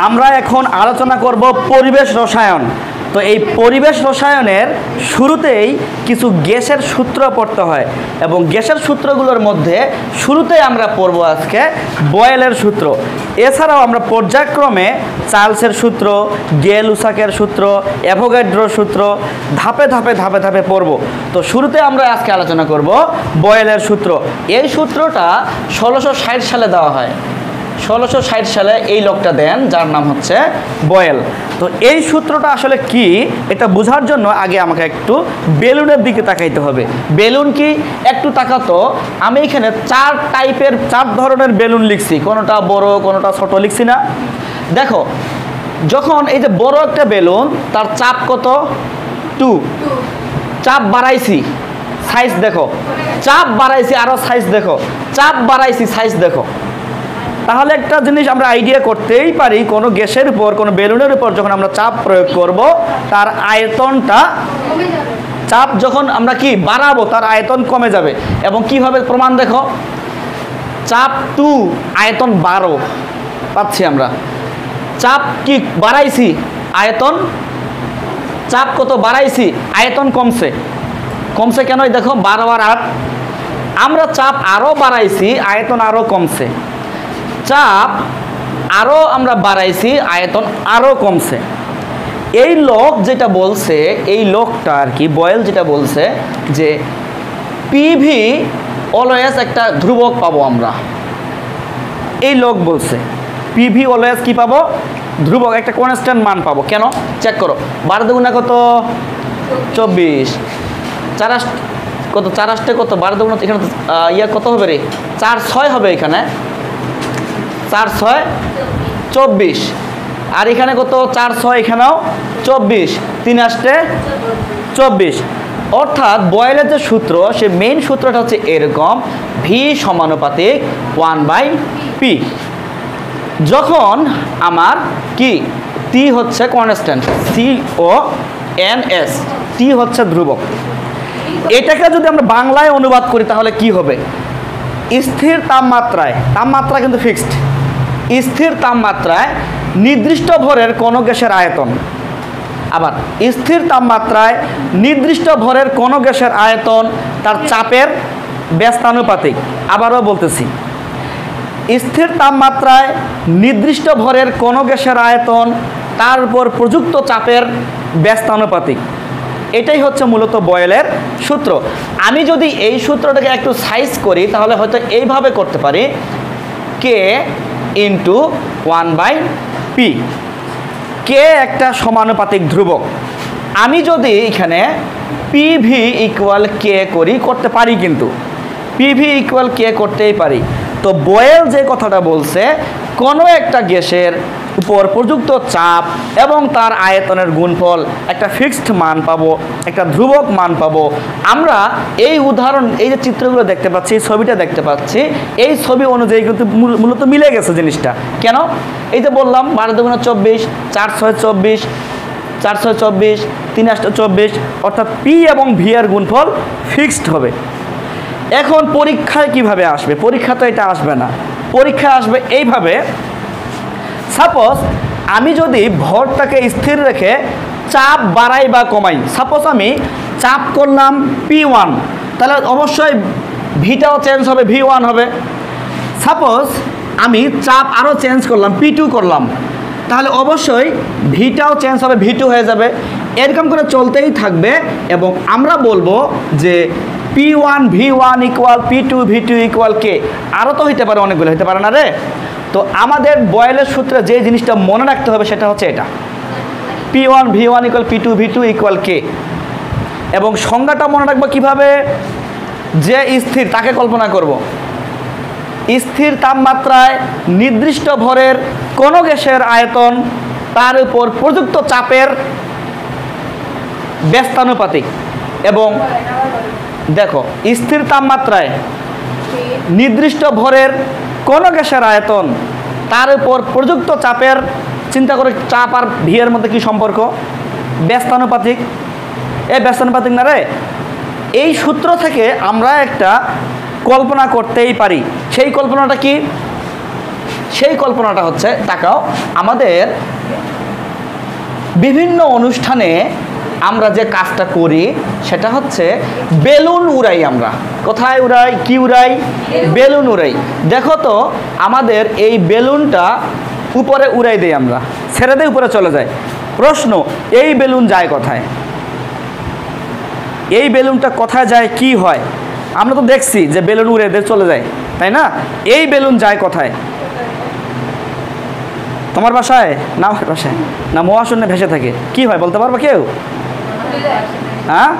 আমরা এখন আলোচনা করব পরিবেশ রসায়ন। তো এই পরিবেশ রসায়নের শুরুতেই কিছু গ্যাসের সূত্র পড়তে হয় এবং গ্যাসের সূত্রগুলোর মধ্যে শুরুতেই আমরা পড়ব আজকে বয়েলের সূত্র। এছাড়াও আমরা পর্যায়ক্রমে চার্লসের সূত্র, গে-লুসাকের সূত্র, অ্যাভোগাড্রোর সূত্র ধাপে ধাপে পড়ব। তো শুরুতে আমরা আজকে আলোচনা করব বয়েলের সূত্র। এই সূত্রটা 1660 সালে দেওয়া হয়। 1660 সালে এই লোকটা দেন, যার নাম হচ্ছে বয়েল। তো এই সূত্রটা আসলে কি এটা বোঝার জন্য আগে আমাকে একটু বেলুনের দিকে তাকাইতে হবে। বেলুন কি একটু তাকাতো। আমি এখানে চার ধরনের বেলুন লিখছি, কোনোটা বড় কোনোটা ছোট লিখছি না। দেখো, যখন এই যে বড় একটা বেলুন, তার চাপ কত? 2। চাপ বাড়াইছি, সাইজ দেখো। চাপ বাড়াইছি, আরো সাইজ দেখো। চাপ বাড়াইছি, সাইজ দেখো। তাহলে একটা জিনিস আমরা আইডিয়া করতেই পারি, কোনো গ্যাসের উপর, কোনো বেলুনের উপর যখন আমরা চাপ প্রয়োগ করব, তার আয়তনটা, চাপ যখন আমরা কি বাড়াবো তার আয়তন কমে যাবে। এবং কিভাবে প্রমাণ দেখো, চাপ 2 আয়তন 12 পাচ্ছি আমরা। চাপ কি বাড়াইছি, আয়তন, চাপ কত বাড়াইছি, আয়তন কমছে। কমছে কেন? দেখো 12 আর 8, আমরা চাপ আরো বাড়াইছি, আয়তন আরো কমছে। চাপ আরো আমরা বাড়াইছি, আয়তন আরো কমছে। এই লোক যেটা বলছে, এই লোকটা আর কি বয়েল যেটা বলছে যে পিভি অলওয়েজ একটা ধ্রুবক পাবো আমরা। এই লোক বলছে পিভি অলওয়েজ কি পাবো? ধ্রুবক, একটা কনস্ট্যান্ট মান পাবো। কেন? চেক করো। 12 দুগুণা কত? 24। 4 কত? 4 8 কত? 12 দুগুণা, এখানে কত হবে রে? 4 6 হবে এখানে। 4 6 24। আর এখানে কত? 4 6, এখানেও 24। 3 8 24। অর্থাৎ বয়েলের যে সূত্র, সে মেইন সূত্রটা হচ্ছে এরকম, ভি সমানুপাতিক 1/p। যখন আমার কি টি হচ্ছে কনস্ট্যান্ট, CONS, টি হচ্ছে ধ্রুবক। এটাকে যদি আমরা বাংলায় অনুবাদ করি তাহলে কি হবে? স্থির তাপমাত্রায়, তাপমাত্রা কিন্তু ফিক্সড, স্থির তাপমাত্রায় নির্দিষ্ট ভরের কোনো গ্যাসের আয়তন। আবার স্থির তাপমাত্রায় নির্দিষ্ট ভরের কোনো গ্যাসের আয়তন তার চাপের ব্যস্তানুপাতিক। আবারও বলতেছি, স্থির তাপমাত্রায় নির্দিষ্ট ভরের কোনো গ্যাসের আয়তন তার উপর প্রযুক্ত চাপের ব্যস্তানুপাতিক। এটাই হচ্ছে মূলত বয়েলের সূত্র। আমি যদি এই সূত্রটাকে একটু সাইজ করি তাহলে হয়তো এইভাবে করতে পারি, কে ইন্টু 1/p। কে একটা সমানুপাতিক ধ্রুবক। আমি যদি এখানে পিভি ইকুয়াল কে করি, করতে পারি, কিন্তু পিভি ইকুয়াল কে করতেই পারি। তো বয়েল যে কথাটা বলছে, কোনো একটা গ্যাসের উপর প্রযুক্ত চাপ এবং তার আয়তনের গুণফল একটা ফিক্সড মান পাবো, একটা ধ্রুবক মান পাবো। আমরা এই উদাহরণ, এই যে চিত্রগুলো দেখতে পাচ্ছি, ছবিটা দেখতে পাচ্ছি, এই ছবি অনুযায়ী কিন্তু মূলত মিলে গেছে জিনিসটা। কেন? এই যে বললাম 12 দুগুণা 24, 4 6 24, 4 6 24, 3 8 24, অর্থাৎ পি এবং ভি এর গুণফল ফিক্সড হবে। এখন পরীক্ষায় কিভাবে আসবে? পরীক্ষা তো এটা আসবে না। পরীক্ষা আসবে এইভাবে, সাপোজ আমি যদি ভরটাকে স্থির রেখে চাপ বাড়াই বা কমাই, সাপোজ আমি চাপ করলাম P1, তাহলে অবশ্যই ভিটাও চেঞ্জ হবে, V1 হবে। সাপোজ আমি চাপ আরও চেঞ্জ করলাম, P2 করলাম, তাহলে অবশ্যই ভিটাও চেঞ্জ হবে, V2 হয়ে যাবে। এরকম করে চলতেই থাকবে এবং আমরা বলবো যে P1 V1 equal P2 V2 equal কে। আরও তো হইতে পারে, অনেকগুলো হইতে পারে না রে। তো আমাদের বয়েলের সূত্রে যে জিনিসটা মনে রাখতে হবে সেটা হচ্ছে এটা, P1 V1 equal P2 V2 equal কে। এবং সংজ্ঞাটা মনে রাখবো কিভাবে? যে স্থির, তাকে কল্পনা করব। স্থির তাপমাত্রায় নির্দিষ্ট ভরের কোনো গ্যাসের আয়তন তার উপর প্রযুক্ত চাপের ব্যস্তানুপাতিক। এবং দেখো, স্থির তাপমাত্রায় নির্দিষ্ট ভরের কোনো গ্যাসের আয়তন তার উপর প্রযুক্ত চাপের, চিন্তা করে চাপ আর ভি এর মধ্যে কি সম্পর্ক? ব্যস্তানুপাতিক। এই ব্যস্তানুপাতিক না রে। এই সূত্র থেকে আমরা একটা কল্পনা করতেই পারি। সেই কল্পনাটা কি? সেই কল্পনাটা হচ্ছে, তাকাও, আমাদের বিভিন্ন অনুষ্ঠানে আমরা যে কাজটা করি সেটা হচ্ছে বেলুন উড়াই। আমরা কোথায় উড়াই, কি উড়াই? বেলুন উড়াই। দেখো তো আমাদের এই বেলুনটা উপরে উড়াই দেই, আমরা ছেড়ে দিয়ে উপরে চলে যায়। প্রশ্ন, এই বেলুন যায় কোথায়? এই বেলুনটা কোথায় যায়, কি হয়? আমরা তো দেখছি যে বেলুন উড়ে দিয়ে চলে যায়, তাই না? এই বেলুন যায় কোথায়? তোমার বাসায় না আমার বাসায় না মহাশূন্যে ভেসে থাকে? কি হয় বলতে পারবো কেউ? হ্যাঁ,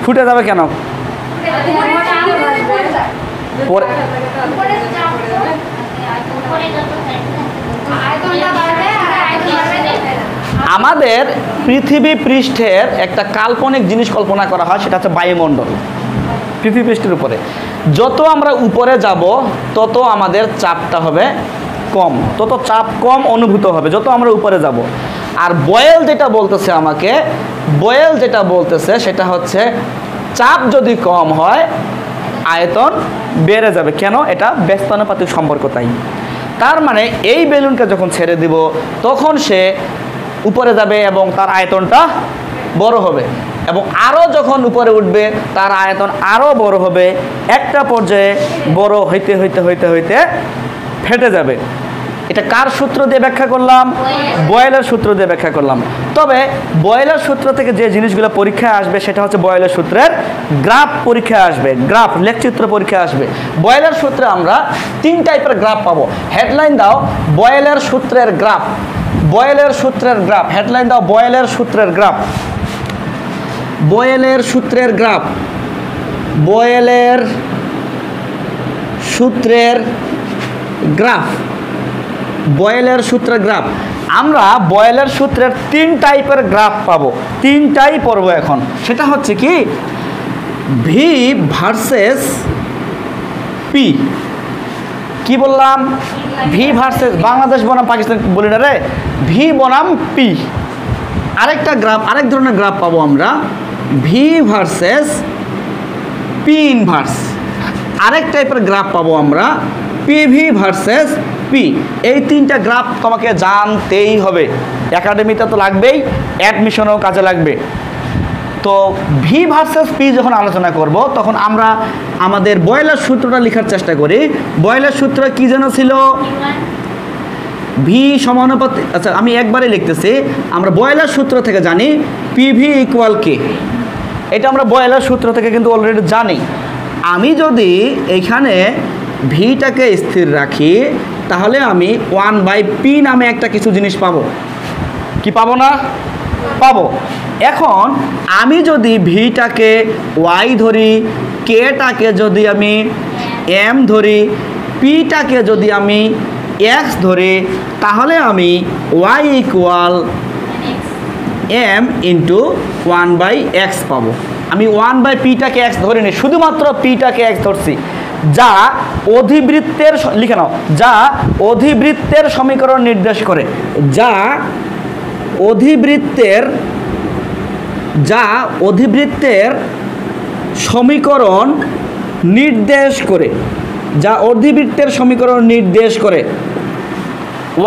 ফুটে যাবে কেন? আমাদের পৃথিবী পৃষ্ঠের একটা কাল্পনিক জিনিস কল্পনা করা হয়, সেটা হচ্ছে বায়ুমণ্ডল। পৃথিবী পৃষ্ঠের উপরে যত আমরা উপরে যাব তত আমাদের চাপটা হবে কম, তত চাপ কম অনুভূত হবে যত আমরা উপরে যাব। আর বয়েল যেটা বলতেছে আমাকে, বয়েল যেটা বলতেছে সেটা হচ্ছে চাপ যদি কম হয় আয়তন বেড়ে যাবে। কেন? এটা ব্যস্তানুপাতিক সম্পর্ক। তাই তার মানে এই বেলুনকে যখন ছেড়ে দিব তখন সে উপরে যাবে এবং তার আয়তনটা বড় হবে, এবং আরও যখন উপরে উঠবে তার আয়তন আরও বড় হবে, একটা পর্যায়ে বড় হইতে হইতে হইতে হইতে ফেটে যাবে। এটা কার সূত্র দিয়ে ব্যাখ্যা করলাম? বয়েলের সূত্র দিয়ে ব্যাখ্যা করলাম। তবে বয়েলের সূত্র থেকে যে জিনিসগুলো পরীক্ষায় আসবে সেটা হচ্ছে বয়েলের সূত্রের গ্রাফ পরীক্ষায় আসবে, গ্রাফ লেখচিত্র পরীক্ষায় আসবে। বয়েলের সূত্রে আমরা 3 টাইপের গ্রাফ পাবো। হেডলাইন দাও বয়েলের সূত্রের গ্রাফ, বয়েলের সূত্রের গ্রাফ। হেডলাইন দাও বয়েলের সূত্রের গ্রাফ, বয়েলের সূত্রের গ্রাফ, বয়েলের সূত্রের গ্রাফ, বয়েলের সূত্রের গ্রাফ। আমরা বয়েলের সূত্রের 3 টাইপের গ্রাফ পাবো, 3টাই পড়বো এখন। সেটা হচ্ছে কি, ভি ভার্সেস পি। কি বললাম? ভি ভার্সেস, বাংলাদেশ বনাম পাকিস্তান বলি না রে, ভি বনাম পি। আরেকটা গ্রাফ, আরেক ধরনের গ্রাফ পাবো আমরা, ভি ভার্সেস পি ইনভার্স। আরেক টাইপের গ্রাফ পাবো আমরা, পিভি ভার্সেস পি। এই 3টা গ্রাফ তোমাকে জানতেই হবে, একাডেমিতে তো লাগবেই, অ্যাডমিশনেও কাজে লাগবে। তো ভি ভার্সেস পি যখন আলোচনা করব তখন আমরা আমাদের বয়েলের সূত্রটা লেখার চেষ্টা করি। বয়েলের সূত্র কি যেন ছিল? ভি সমানুপাতিক, আচ্ছা আমি একবারে লিখতেছি। আমরা বয়েলের সূত্র থেকে জানি পিভি ইকুয়াল কে, এটা আমরা বয়েলের সূত্র থেকে কিন্তু অলরেডি জানি। আমি যদি এইখানে ভিটাকে স্থির রাখি তাহলে আমি 1/p নামে একটা কিছু জিনিস পাবো। কি পাবো না? পাবো। এখন আমি যদি ভিটাকে ওয়াই ধরি, কেটাকে যদি আমি এম ধরি, পিটাকে যদি আমি এক্স ধরি, তাহলে আমি Y equal M into 1/x পাবো। আমি 1/pটাকে এক্স ধরিনি, শুধুমাত্র পিটাকে এক্স ধরছি, যা অধিবৃত্তের, লিখে নাও, যা অধিবৃত্তের সমীকরণ নির্দেশ করে, যা অধিবৃত্তের, যা অধিবৃত্তের সমীকরণ নির্দেশ করে, যা অধিবৃত্তের সমীকরণ নির্দেশ করে।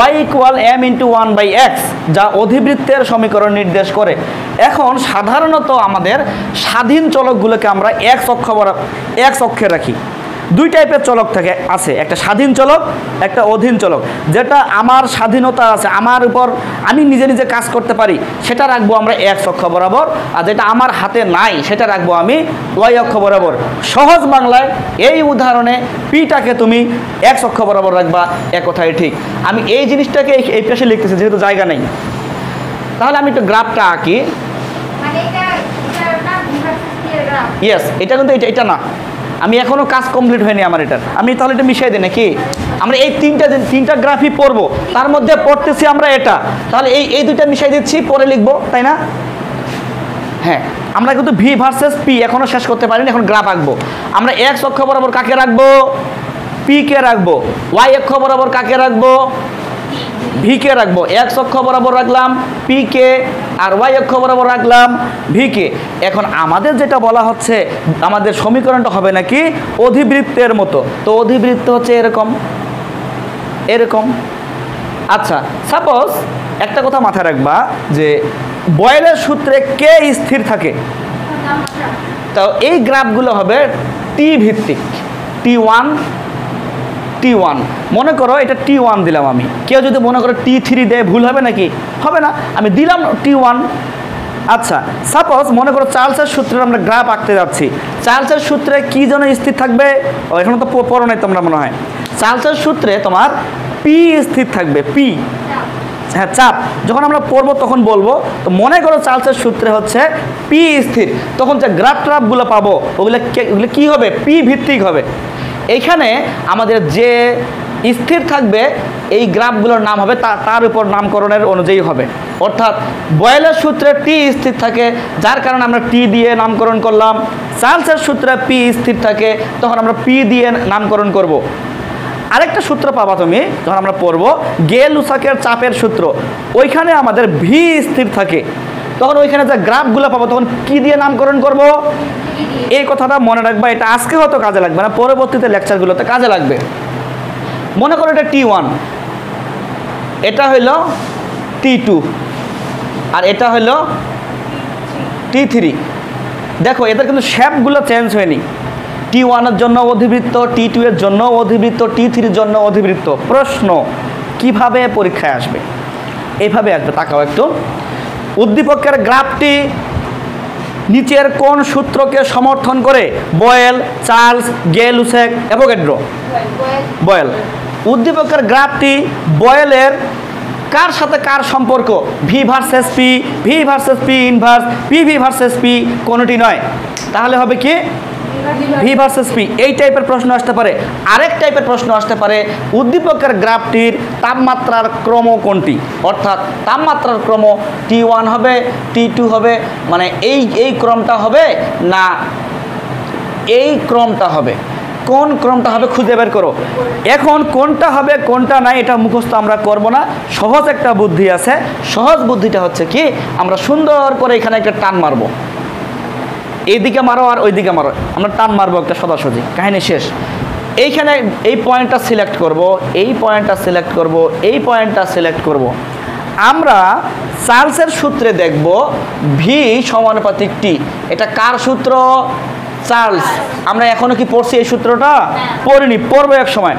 y equal M into 1/x, যা অধিবৃত্তের সমীকরণ নির্দেশ করে। এখন সাধারণত আমাদের স্বাধীন চলকগুলোকে আমরা x অক্ষে রাখি। 2 টাইপের চলক থাকে আছে, একটা স্বাধীন চলক, একটা অধীন চলক। যেটা আমার স্বাধীনতা আছে, আমার উপর আমি নিজে নিজে কাজ করতে পারি, সেটা রাখবো আমরা x অক্ষ বরাবর, আর যেটা আমার হাতে নাই সেটা রাখবো আমি y অক্ষ বরাবর। সহজ বাংলায় এই উদাহরণে পিটাকে তুমি x অক্ষ বরাবর রাখবা, এক কথাই ঠিক। আমি এই জিনিসটাকে এই পাশে লিখতেছি যেহেতু জায়গা নেই। তাহলে আমি একটু গ্রাফটা আঁকি। ইয়েস, এটা কিন্তু এটা না, আমি এখনো কাজ কমপ্লিট হয়নি আমার এটার। আমি তাহলে এটা মিশিয়ে দিই নাকি? আমরা এই 3টা গ্রাফই পড়বো, তার মধ্যে পড়তেছি আমরা এটা, তাহলে এই 2টা মিশিয়ে দিচ্ছি, পরে লিখবো, তাই না? হ্যাঁ, আমরা কিন্তু ভি ভার্সেস পি এখনো শেষ করতে পারিনি, এখন গ্রাফ আঁকবো। আমরা এক্স অক্ষ বরাবর কাকে রাখবো? পি কে রাখবো। ওয়াই অক্ষ বরাবর কাকে রাখবো? ভি কে রাখবো। এক্স অক্ষ বরাবর রাখলাম পি কে, আর ওয়াই অক্ষ বরাবর রাখলাম ভি কে। এখন আমাদের যেটা বলা হচ্ছে, আমাদের সমীকরণটা হবে নাকি অধিবৃত্তের মতো। তো অধিবৃত্ত হচ্ছে এরকম, এরকম। আচ্ছা, সাপোজ একটা কথা মাথায় রাখবা যে বয়েলের সূত্রে কে স্থির থাকে, তো এই গ্রাফগুলো হবে টি ভিত্তিক, T1 T1 মনে করো এটা T1 দিলাম আমি, কেউ যদি মনে করো T3 দেয় ভুল হবে নাকি? হবে না, আমি দিলাম T1। আচ্ছা, সাপোজ মনে করো চার্লসের সূত্রে আমরা গ্রাফ আঁকতে যাচ্ছি, চার্লসের সূত্রে কি যেন স্থির থাকবে, এখানে তো পড়ো নাই তোমরা মনে হয়। চার্লসের সূত্রে তোমার পি স্থির থাকবে, পি, হ্যাঁ চাপ। যখন আমরা পড়বো তখন বলবো, তো মনে করো চার্লসের সূত্রে হচ্ছে পি স্থির, তখন যে গ্রাফ ট্রাফগুলো পাবো ওগুলো কী হবে? পি ভিত্তিক হবে। এইখানে আমাদের যে স্থির থাকবে এই গ্রাফগুলোর নাম হবে তার উপর নামকরণের অনুযায়ী হবে। অর্থাৎ বয়েলের সূত্রে টি স্থির থাকে, যার কারণে আমরা টি দিয়ে নামকরণ করলাম। চার্লসের সূত্রে পি স্থির থাকে, তখন আমরা পি দিয়ে নামকরণ করব। আরেকটা সূত্র পাবা তুমি যখন আমরা পড়বো গে-লুসাকের চাপের সূত্র, ওইখানে আমাদের ভি স্থির থাকে, তখন ওইখানে যে গ্রাফগুলো পাবো তখন কি দিয়ে নামকরণ করব? এই কথাটা মনে রাখবা, এটা আজকে হয়তো কাজে লাগবে না, পরবর্তীতে লেকচারগুলোতে কাজে লাগবে। মনে করো এটা T1, এটা হইল T2, আর এটা হইল T3। দেখো এদের কিন্তু শেপগুলো চেঞ্জ হয়নি, T1 এর জন্য অধিবৃত্ত, T2 এর জন্য অধিবৃত্ত, T3 এর জন্য অধিবৃত্ত। প্রশ্ন কিভাবে পরীক্ষায় আসবে? এইভাবে আসবে, তাকাও একটু। উদ্দীপকের গ্রাফটি নিচের কোন সূত্রকে সমর্থন করে? Boyle, Charles, Gay Lussac, Avogadro. Boyle. উদ্দীপকের গ্রাফটি বয়েলের কার সাথে কার সম্পর্ক? V versus P, V versus P inverse, PV versus P, কোনটি নয়। তাহলে হবে কি? V versus P. এই টাইপের প্রশ্ন আসতে পারে। আরেক টাইপের প্রশ্ন আসতে পারে, উদ্দীপকের গ্রাফটির তাপমাত্রার ক্রম কোনটি? অর্থাৎ তাপমাত্রার ক্রম T1 হবে, T2 হবে, মানে এই ক্রমটা হবে না এই ক্রমটা হবে? কোন ক্রমটা হবে খুঁজে বের করো। এখন কোনটা হবে কোনটা নাই এটা মুখস্থ আমরা করব না, সহজ একটা বুদ্ধি আছে। সহজ বুদ্ধিটা হচ্ছে কি, আমরা সুন্দর করে এখানে একটা টান মারবো, এইদিকে মারো আর ওইদিকে মারো, আমরা টান মারবো একটা, সোজাসুজি, কাহিনী শেষ। এইখানে এই পয়েন্টটা সিলেক্ট করব, এই পয়েন্টটা সিলেক্ট করব, এই পয়েন্টটা সিলেক্ট করব। আমরা চার্লসের সূত্রে দেখব ভি সমানুপাতিক টি। এটা কার সূত্র? চার্লস। আমরা এখনো কি পড়ছি এই সূত্রটা? পড়িনি, পড়বো এক সময়।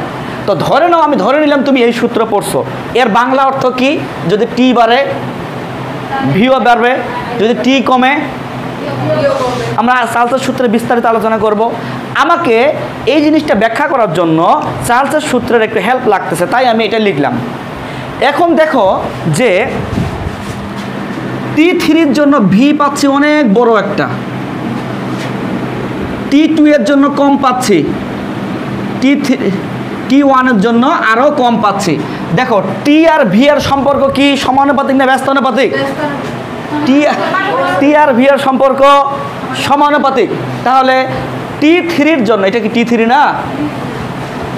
তো ধরে নাও, আমি ধরে নিলাম তুমি এই সূত্র পড়ছো, এর বাংলা অর্থ কি? যদি টি বাড়ে ভিও বাড়বে, যদি টি কমে। আমরা চার্লসের সূত্রে বিস্তারিত আলোচনা করব। আমাকে এই জিনিসটা ব্যাখ্যা করার জন্য চার্লসের সূত্রের একটু হেল্প লাগতেছে, তাই আমি এটা লিখলাম। এখন দেখো যে T3 এর জন্য ভি পাচ্ছি অনেক বড় একটা, T2 এর জন্য কম পাচ্ছি, T1 এর জন্য আরও কম পাচ্ছি। দেখো টি আর ভি এর সম্পর্ক কি? সমানুপাতিক না ব্যস্তানুপাতিক? টি আর ভি এর সম্পর্ক সমানুপাতিক। তাহলে T3 এর জন্য, এটা কি T3 না?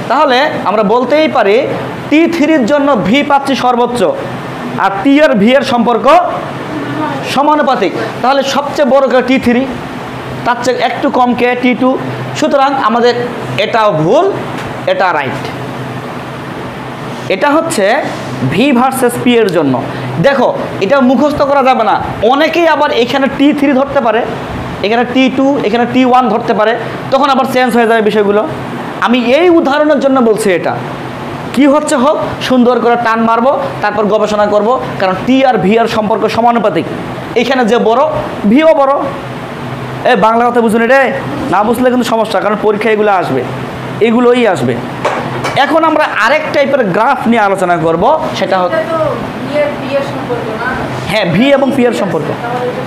তাহলে আমরা বলতেই পারি T3 এর জন্য ভি পাচ্ছি সর্বোচ্চ, আর টি আর ভি এর সম্পর্ক সমানুপাতিক। তাহলে সবচেয়ে বড় কে? T3, তার চেয়ে একটু কম কে? T2। সুতরাং আমাদের এটাও ভুল, এটা রাইট। এটা হচ্ছে ভি ভার্সেস পি এর জন্য। দেখো এটা মুখস্থ করা যাবে না, অনেকেই আবার এখানে T3 ধরতে পারে, এখানে T2, এখানে T1 ধরতে পারে, তখন আবার চেঞ্জ হয়ে যাবে বিষয়গুলো। আমি এই উদাহরণের জন্য বলছি, এটা কি হচ্ছে হোক, সুন্দর করে টান মারবো, তারপর গবেষণা করব, কারণ টি আর ভি এর সম্পর্ক সমানুপাতিক। এখানে যে বড়, ভিও বড়। বাংলা কথা বুঝুন, রে না বুঝলে কিন্তু সমস্যা, কারণ পরীক্ষা এগুলো আসবে, এগুলোই আসবে। এখন আমরা আরেক টাইপের গ্রাফ নিয়ে আলোচনা করব, সেটা হচ্ছে হ্যাঁ ভি এবং পি এর সম্পর্ক।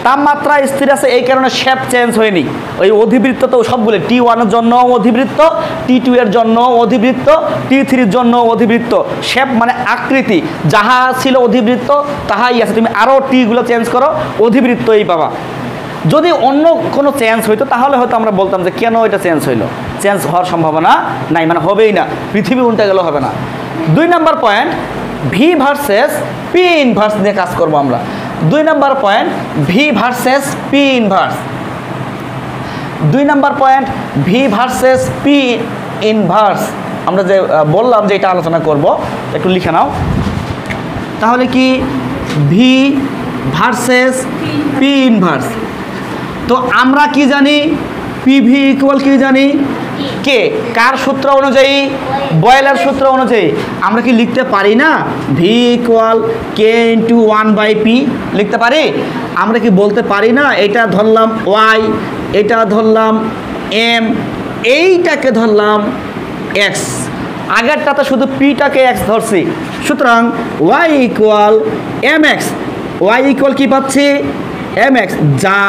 তাপমাত্রা স্থির আছে, এই কারণে শেপ চেঞ্জ হয়নি। ওই অধিবৃত্ত তো সবগুলো, T1 এর জন্য অধিবৃত্ত, T2 এর জন্য অধিবৃত্ত, T3 এর জন্য অধিবৃত্ত। শেপ মানে আকৃতি, যাহা ছিল অধিবৃত্ত তাহাই আছে। তুমি আরও টিগুলো চেঞ্জ করো, অধিবৃত্তই পাবা। যদি অন্য কোনো চেঞ্জ হইতো তাহলে হয়তো আমরা বলতাম যে কেন এটা চেঞ্জ হইলো। চেঞ্জ হওয়ার সম্ভাবনা নাই, মানে হবেই না, পৃথিবী উল্টে গেলেও হবে না। 2 number point, V versus P inverse নিয়ে কাজ করব আমরা। 2 number point, V versus P inverse. 2 number point, V versus P inverse. আমরা যে বললাম যে এটা আলোচনা করব, একটু লিখে নাও। তাহলে কি ভি ভার্সেস পি ইনভার্স। তো আমরা কি জানি, পিভি ইকুয়াল কি জানি, কে। কার সূত্র অনুযায়ী? বয়েলের সূত্র অনুযায়ী। আমরা কি লিখতে পারি না ভি ইকুয়াল কে ইন্টু 1/p? লিখতে পারি। আমরা কি বলতে পারি না এটা ধরলাম ওয়াই, এটা ধরলাম এম, এইটাকে ধরলাম এক্স, আগেরটাতে শুধু পিটাকে এক্স ধরছি, সুতরাং y equal m x. Y equal কি পাচ্ছি? এম এক্স, যা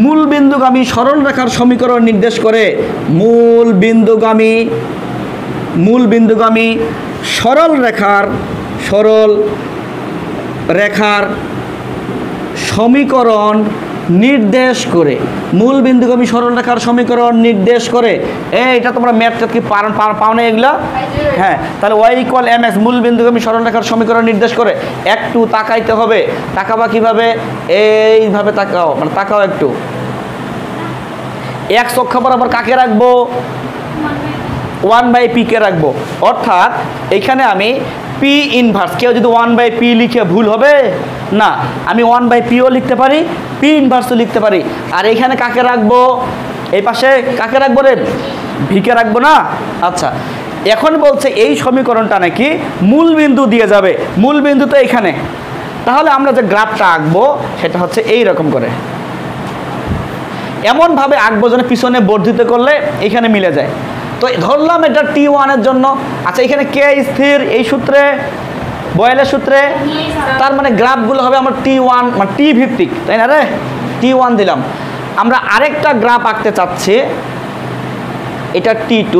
মূল বিন্দুগামী সরল রেখার সমীকরণ নির্দেশ করে। মূল বিন্দুগামী সরল রেখার সমীকরণ নির্দেশ করে। মূল বিন্দুগামী সরল রেখার সমীকরণ নির্দেশ করে। এটা তোমরা ম্যাথটা কি পাও না এগুলো? হ্যাঁ, তাহলে ওয়াই ইকুয়াল এম এক্স, মূল বিন্দুগামী সরল রেখার সমীকরণ নির্দেশ করে। একটু তাকাইতে হবে। তাকাবা কিভাবে? এইভাবে তাকাও, মানে তাকাও একটু। এক্স অক্ষ বরাবর কাকে রাখবো? 1/p কে রাখবো। অর্থাৎ এখানে আমি পি ইনভার্স, কেউ যদি 1/p লিখে ভুল হবে না, আমি 1/pও লিখতে পারি, পি ইনভার্সও লিখতে পারি। আর এখানে কাকে রাখবো? এই পাশে কাকে রাখবো রে? ভিকে রাখবো না? আচ্ছা, এখন বলছে এই সমীকরণটা নাকি মূল বিন্দু দিয়ে যাবে। মূল বিন্দু তো এখানে। তাহলে আমরা যে গ্রাফটা আঁকবো সেটা হচ্ছে এই রকম করে, এমনভাবে আঁকবো যেন পিছনে বর্ধিত করলে এখানে মিলে যায়। তো ধরলাম এটা T1 এর জন্য। আচ্ছা, এখানে কে স্থির এই সূত্রে, বয়েলের সূত্রে, তার মানে গ্রাফগুলো হবে আমার T1, মানে টি ভিত্তিক, তাই না রে? T1 দিলাম। আমরা আরেকটা গ্রাফ আঁকতে চাচ্ছি, এটা T2।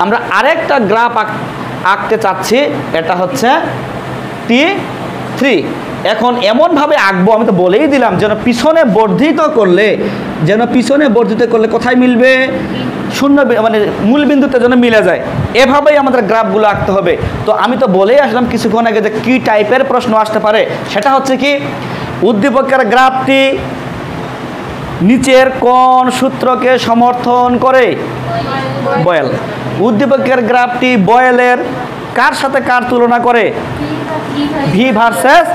আমরা আরেকটা গ্রাফ আঁকতে চাচ্ছি, এটা হচ্ছে T3। এখন এমনভাবে আঁকবো, আমি তো বলেই দিলাম যেন পিছনে বর্ধিত করলে কোথায় মিলবে? শূন্য, মানে মূল বিন্দুতে যেন মিলে যায়। এভাবেই আমাদের গ্রাফগুলো আঁকতে হবে। তো আমি তো বলেই আসলাম কিছুক্ষণ আগে যে কী টাইপের প্রশ্ন আসতে পারে। সেটা হচ্ছে কি, উদ্দীপকের গ্রাফটি নিচের কোন সূত্রকে সমর্থন করে? বয়েল। উদ্দীপকের গ্রাফটি বয়েলের কার সাথে কার তুলনা করে? V versus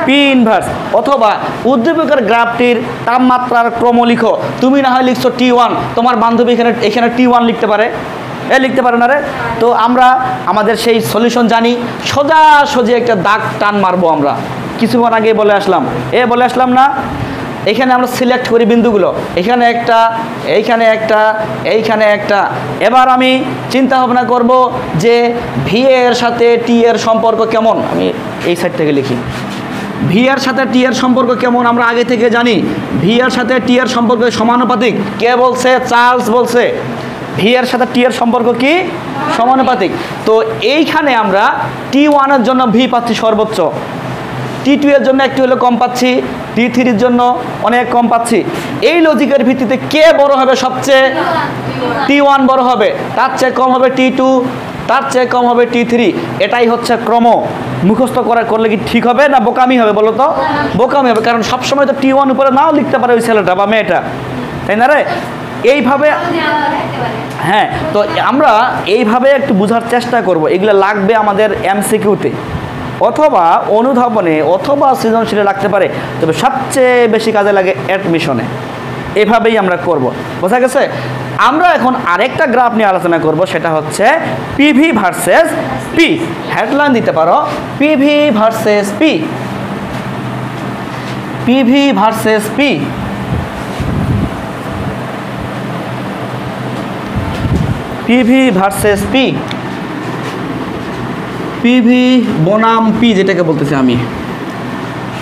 P inverse. অথবা উদ্দীপকের গ্রাফটির তাপমাত্রার ক্রম লিখো। তুমি না হয় লিখছো T1, তোমার বান্ধবী এখানে T1 লিখতে পারে, লিখতে পারে না রে? তো আমরা আমাদের সেই সলিউশন জানি, সোজাসুজি একটা দাগ টান মারবো। আমরা কিছুক্ষণ আগে বলে আসলাম না, এখানে আমরা সিলেক্ট করি বিন্দুগুলো, এখানে একটা, এইখানে একটা, এইখানে একটা। এবার আমি চিন্তা ভাবনা করব যে ভি এর সাথে টি এর সম্পর্ক কেমন। আমি এই সাইড থেকে লিখি, ভি এর সাথে টি এর সম্পর্ক কেমন আমরা আগে থেকে জানি। ভি এর সাথে টি এর সম্পর্ক সমানুপাতিক। কে বলছে? চার্লস বলছে। ভি এর সাথে টি এর সম্পর্ক কি? সমানুপাতিক। তো এইখানে আমরা T1 এর জন্য ভি পাচ্ছি সর্বোচ্চ, T2 এর জন্য একটু হলে কম পাচ্ছি, T3 এর জন্য অনেক কম পাচ্ছি। এই লজিকের ভিত্তিতে কে বড় হবে? সবচেয়ে T1 বড় হবে, তার চেয়ে কম হবে T2, তার চেয়ে কম হবে T3। এটাই হচ্ছে ক্রম। মুখস্থ করলে কি ঠিক হবে না বোকামি হবে বলো তো? বোকামি হবে, কারণ সবসময় তো T1 উপরে নাও লিখতে পারে ওই ছেলেটা বা মেয়েটা, তাই না রে? এইভাবে, হ্যাঁ, তো আমরা এইভাবে একটু বোঝার চেষ্টা করব। এগুলো লাগবে আমাদের MCQতে অথবা অনুধাবনে অথবা সৃজনশীলে লাগতে পারে, তবে সবচেয়ে বেশি কাজে লাগে অ্যাডমিশনে। এভাবেই আমরা করব, বোঝা গেছে? আমরা এখন আরেকটা গ্রাফ নিয়ে আলোচনা করব, সেটা হচ্ছে পিভি ভার্সেস পি। হেডলাইন দিতে পারো PV versus P, PV versus P. PV versus P, PV বনাম পি যেটাকে বলতেছি আমি।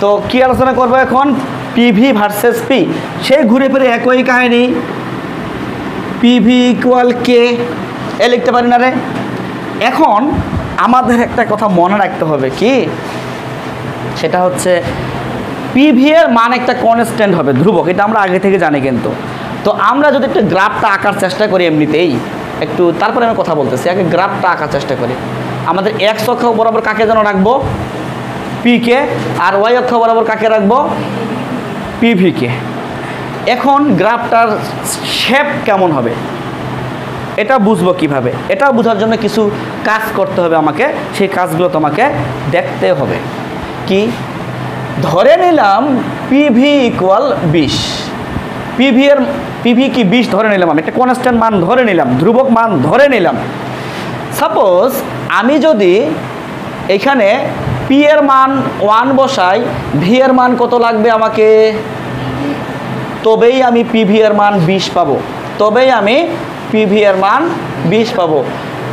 তো কি আলোচনা করবো এখন? PV versus P. সেই ঘুরে ফিরে একই কাহিনী, পিভি ইকুয়াল কে, এ লিখতে পারি না রে? এখন আমাদের একটা কথা মনে রাখতে হবে, কি সেটা হচ্ছে পিভি এর মান একটা কনস্ট্যান্ট হবে, ধ্রুবক। এটা আমরা আগে থেকে জানি। কিন্তু তো আমরা যদি একটু গ্রাফটা আঁকার চেষ্টা করি এমনিতেই একটু, তারপরে আমি কথা বলতেছি, আগে গ্রাফটা আঁকার চেষ্টা করি। আমাদের এক্স অক্ষ বরাবর কাকে যেন রাখবো? P K. আর ওয়াই অক্ষ বরাবর কাকে রাখবো? পিভি কে। এখন গ্রাফটার শেপ কেমন হবে? এটা বুঝবো কিভাবে? এটা বোঝার জন্য কিছু কাজ করতে হবে আমাকে, সেই কাজগুলো তোমাকে দেখতে হবে। কি? ধরে নিলাম পিভি ইকুয়াল 20, পিভি কি 20 ধরে নিলাম, আমি একটা কনস্ট্যান্ট মান ধরে নিলাম, ধ্রুবক মান ধরে নিলাম। সাপোজ আমি যদি এখানে পি এর মান 1 বসাই, ভি এর মান কত লাগবে আমাকে? তবেই আমি পিভি এর মান 20 পাবো, তবেই আমি পিভি এর মান 20 পাবো।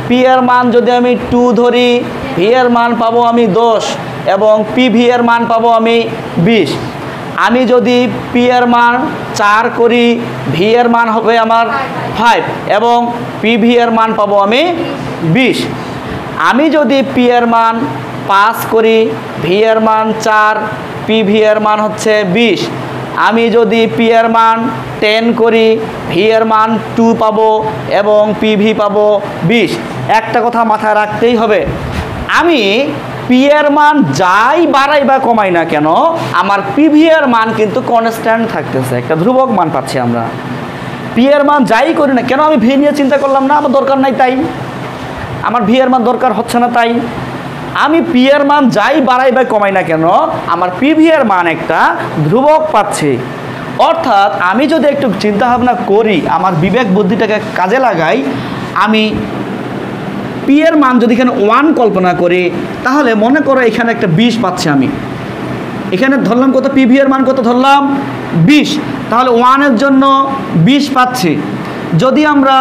পি এর মান যদি আমি 2 ধরি, ভি এর মান পাবো আমি 10 এবং পিভি এর মান পাবো আমি 20। আমি যদি পি এর মান 4 করি, ভি এর মান হবে আমার 5 এবং পিভি এর মান পাবো আমি 20। আমি যদি পি এর মান 5 করি, ভি এর মান 4, পিভি এর মান হচ্ছে 20। আমি যদি পি এর মান 10 করি, ভি এর মান 2 পাবো এবং পিভি পাবো 20। একটা কথা মাথায় রাখতেই হবে, আমি পি এর মান যাই বাড়াই বা কমাই না কেন, আমার পিভি এর মান কিন্তু কনস্ট্যান্ট থাকতেছে, একটা ধ্রুবক মান পাচ্ছি আমরা। পি এর মান যাই করি না কেন, আমি ভি নিয়ে চিন্তা করলাম না, আমার দরকার নাই তাই, আমার ভি এর মান দরকার হচ্ছে না তাই। আমি পি এর মান যাই বাড়াই বা কমাই না কেন, আমার পিভি এর মান একটা ধ্রুবক পাচ্ছি। অর্থাৎ আমি যদি একটু চিন্তা ভাবনা করি, আমার বিবেক বুদ্ধিটাকে কাজে লাগাই, আমি পি এর মান যদি এখানে 1 কল্পনা করি, তাহলে মনে করো এখানে একটা 20 পাচ্ছি আমি। এখানে ধরলাম কত? পিভি এর মান কত ধরলাম? 20। তাহলে 1 এর জন্য 20 পাচ্ছি। যদি আমরা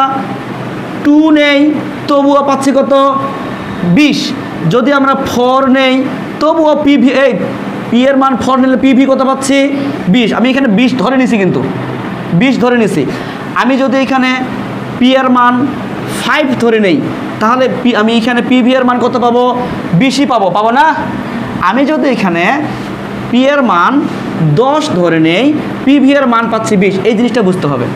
2 নেই তবুও পাচ্ছি কত? 20। যদি আমরা 4 নেই তবুও পিভি, এই পি এর মান 4 নিলে পিভি কত পাচ্ছি? 20। আমি এখানে 20 ধরে নিছি, কিন্তু 20 ধরে নিছি। আমি যদি এখানে পি এর মান 5 ধরে নেই, তাহলে আমি এখানে পিভি এর মান কত পাবো? 20ই পাবো না? আমি যদি এখানে পি এর মান 10 ধরে নেই, পিভি এর মান পাচ্ছি 20। এই জিনিসটা বুঝতে হবে।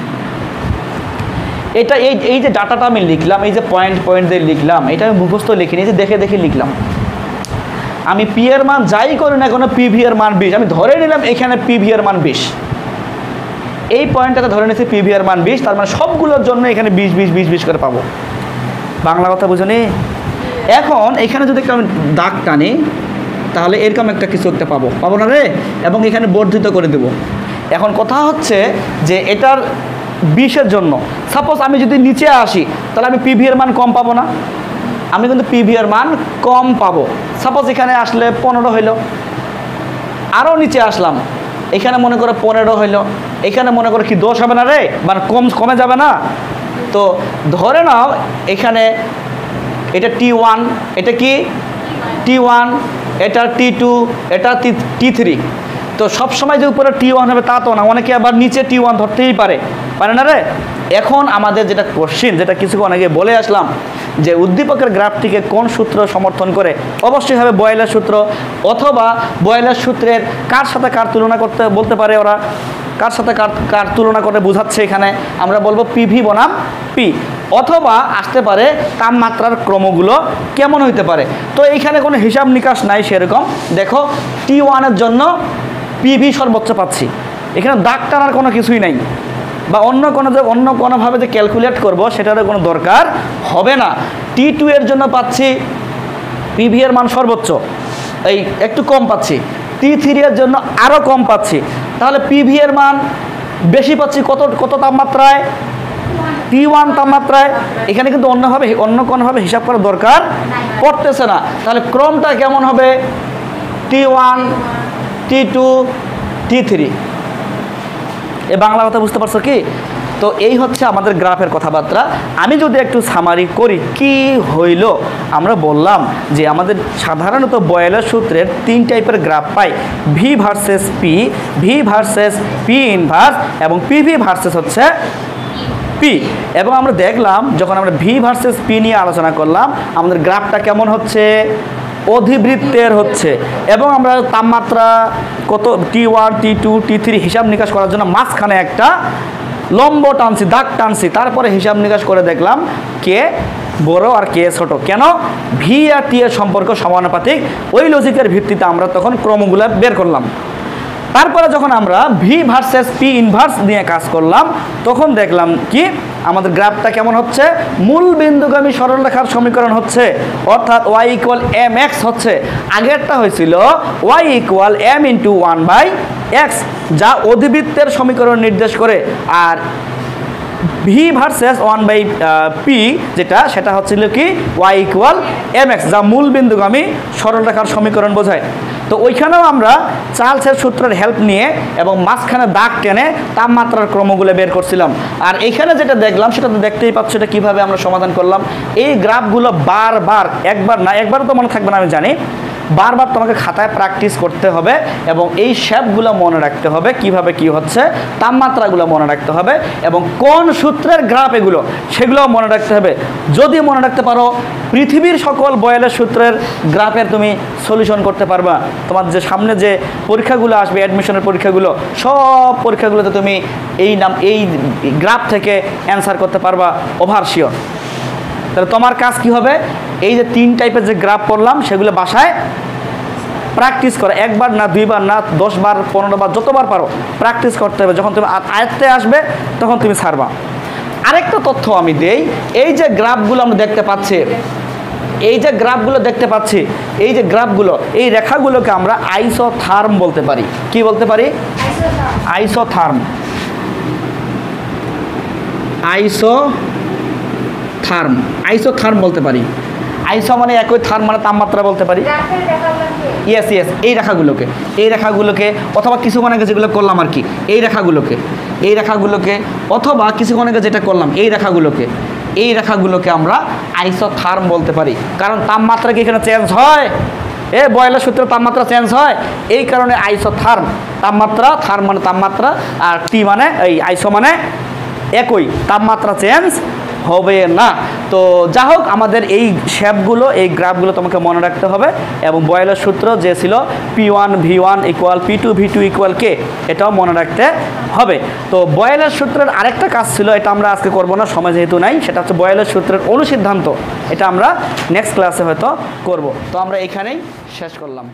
এটা এই যে ডাটাটা আমি লিখলাম, এই যে পয়েন্ট দিয়ে লিখলাম, এটা আমি মুখস্থ লিখিনি, এই যে দেখে দেখে লিখলাম। আমি পি এর মান যাই করি না কোনো, পিভি এর মান 20। আমি ধরে নিলাম এখানে পিভি এর মান 20, এই পয়েন্টটাতে ধরে নিচ্ছি পিভি এর মান 20, তার মানে সবগুলোর জন্য এখানে 20 করে পাবো। বাংলা কথা বুঝুনি? এখন এখানে যদি আমি দাগ টানি, তাহলে এরকম একটা কিছু একটা পাবো না রে, এবং এখানে বর্ধিত করে দেব। এখন কথা হচ্ছে যে এটার 20-এর জন্য সাপোজ আমি যদি নিচে আসি, তাহলে আমি পিভি এর মান কম পাবো না? আমি কিন্তু পিভি এর মান কম পাবো। সাপোজ এখানে আসলে 15 হইল, আরও নিচে আসলাম, এখানে মনে করো 15 হইল, এখানে মনে করো কি 10 হবে না রে, মানে কমে যাবে না? তো ধরে নাও এখানে এটা T1, এটা কি T1, এটা T2, এটা T3। তো সবসময় যে উপরে T1 হবে তা তো না, অনেকে আবার নিচে T1 ধরতেই পারে না রে। এখন আমাদের যেটা কোশ্চিন, যেটা কিছুক্ষণ আগে বলে আসলাম, যে উদ্দীপকের গ্রাফটিকে কোন সূত্র সমর্থন করে? অবশ্যই হবে বয়েলের সূত্র, অথবা বয়েলের সূত্রের কার সাথে কার তুলনা করতে বলতে পারে ওরা, কার সাথে কার তুলনা করে বোঝাচ্ছে, এখানে আমরা বলবো পিভি বনাম পি, অথবা আসতে পারে তাপমাত্রার ক্রমগুলো কেমন হইতে পারে। তো এইখানে কোনো হিসাব নিকাশ নাই সেরকম। দেখো T1 এর জন্য পিভি সর্বোচ্চ পাচ্ছি, এখানে দাগ টানার কোনো কিছুই নাই, বা অন্য কোনোভাবে যে ক্যালকুলেট করব সেটারও কোনো দরকার হবে না। T2 এর জন্য পাচ্ছি পিভি এর মান সর্বোচ্চ, এই একটু কম পাচ্ছি। T3 এর জন্য আরও কম পাচ্ছি, তাহলে পিভি এর মান বেশি পাচ্ছি কত তাপমাত্রায়? T1 তাপমাত্রায়। এখানে কিন্তু অন্য কোনোভাবে হিসাব করার দরকার পড়তেছে না। তাহলে ক্রমটা কেমন হবে? T1, T2, T3। এ বাংলা কথা বুঝতে পারছো কি? তো এই হচ্ছে আমাদের গ্রাফের কথাবার্তা। আমি যদি একটু সামারি করি, কি হইল? আমরা বললাম যে আমাদের সাধারণত বয়েলের সূত্রের 3 টাইপের গ্রাফ পাই, V versus P, V versus P inverse এবং পিভি ভার্সেস হচ্ছে পি। এবং আমরা দেখলাম যখন আমরা ভি ভার্সেস পি নিয়ে আলোচনা করলাম, আমাদের গ্রাফটা কেমন হচ্ছে? অধিবৃত্তের হচ্ছে। এবং আমরা তাপমাত্রা কত T1, T2, T3 হিসাব নিকাশ করার জন্য মাঝখানে একটা লম্ব টানছি, দাগ টানছি, তারপরে হিসাব নিকাশ করে দেখলাম কে বড় আর কে ছোট। কেন? ভি আর টি এর সম্পর্ক সমানুপাতিক। ওই লজিকের ভিত্তিতে আমরা তখন ক্রমগুলো বের করলাম। তারপরে যখন আমরা ভি ভার্সেস পি ইনভার্স নিয়ে কাজ করলাম তখন দেখলাম কি আমাদের গ্রাফটা কেমন হচ্ছে, মূল বিন্দুগামী সরলরেখার সমীকরণ হচ্ছে, অর্থাৎ y ইকুয়াল এম এক্স হচ্ছে। আগেরটা হয়েছিল y equal M into 1/x, যা অধিবৃত্তের সমীকরণ নির্দেশ করে। আর ভি ভার্সেস 1/p সেটা হচ্ছিল কি y ইকুয়াল এম এক্স, যা মূল বিন্দুগামী সরলরেখার সমীকরণ বোঝায়। তো ওইখানেও আমরা চার্লসের সূত্রের হেল্প নিয়ে এবং মাঝখানে দাগ টেনে তাপমাত্রার ক্রমগুলো বের করছিলাম। আর এইখানে যেটা দেখলাম সেটা তো দেখতেই পাচ্ছ এটা কীভাবে আমরা সমাধান করলাম। এই গ্রাফগুলো বারবার, একবারও তো মনে থাকবে না আমি জানি, বারবার তোমাকে খাতায় প্র্যাকটিস করতে হবে এবং এই শেপগুলো মনে রাখতে হবে, কিভাবে কি হচ্ছে, তাপমাত্রাগুলো মনে রাখতে হবে এবং কোন সূত্রের গ্রাফ এগুলো সেগুলোও মনে রাখতে হবে। যদি মনে রাখতে পারো পৃথিবীর সকল বয়েলের সূত্রের গ্রাফের তুমি সলিউশন করতে পারবা। তোমার যে সামনে যে পরীক্ষাগুলো আসবে, অ্যাডমিশনের পরীক্ষাগুলো, সব পরীক্ষাগুলোতে তুমি এই গ্রাফ থেকে অ্যান্সার করতে পারবা ওভার শিওর। তাহলে তোমার কাজ কি হবে, এই যে 3 টাইপের যে গ্রাফ পড়লাম সেগুলো বাসায় প্র্যাকটিস করো, একবার না, 2 বার না, 10 বার 15 বার, যতবার পারো প্র্যাকটিস করতে হবে। যখন তুমি আয়ত্তে আসবে তখন তুমি ছাড়বা। আরেকটা তথ্য আমি দেই, এই যে গ্রাফগুলো আমরা দেখতে পাচ্ছি, এই যে গ্রাফগুলো দেখতে পাচ্ছি, এই যে গ্রাফগুলো, এই রেখাগুলোকে আমরা আইসোথার্ম বলতে পারি। কি বলতে পারি? আইসোথার্ম। আইসোথার্ম বলতে পারি। আইসো মানে একই, থার্ম মানে তাপমাত্রা বলতে পারি। ইয়েস এই রেখাগুলোকে অথবা কিছুক্ষণ আগে যেগুলো করলাম আর কি, এই রেখাগুলোকে অথবা কিছুক্ষণ আগে যেটা করলাম এই রেখাগুলোকে আমরা আইসোথার্ম বলতে পারি। কারণ তাপমাত্রা কি এখানে চেঞ্জ হয়? বয়লের সূত্রে তাপমাত্রা চেঞ্জ হয়, এই কারণে আইসোথার্ম। তাপমাত্রা, থার্ম মানে তাপমাত্রা, আর টি মানে এই আইসো মানে একই, তাপমাত্রা চেঞ্জ হবে না। তো যা হোক, আমাদের এই শেপগুলো, এই গ্রাফগুলো তোমাকে মনে রাখতে হবে এবং বয়েলের সূত্র যে ছিল P1 V1 equal P2 V2 equal K, এটাও মনে রাখতে হবে। তো বয়েলের সূত্রের আরেকটা কাজ ছিল, এটা আমরা আজকে করবো না, সময় যেহেতু নাই, সেটা হচ্ছে বয়েলের সূত্রের অনুসিদ্ধান্ত। এটা আমরা নেক্সট ক্লাসে হয়তো করব। তো আমরা এখানেই শেষ করলাম।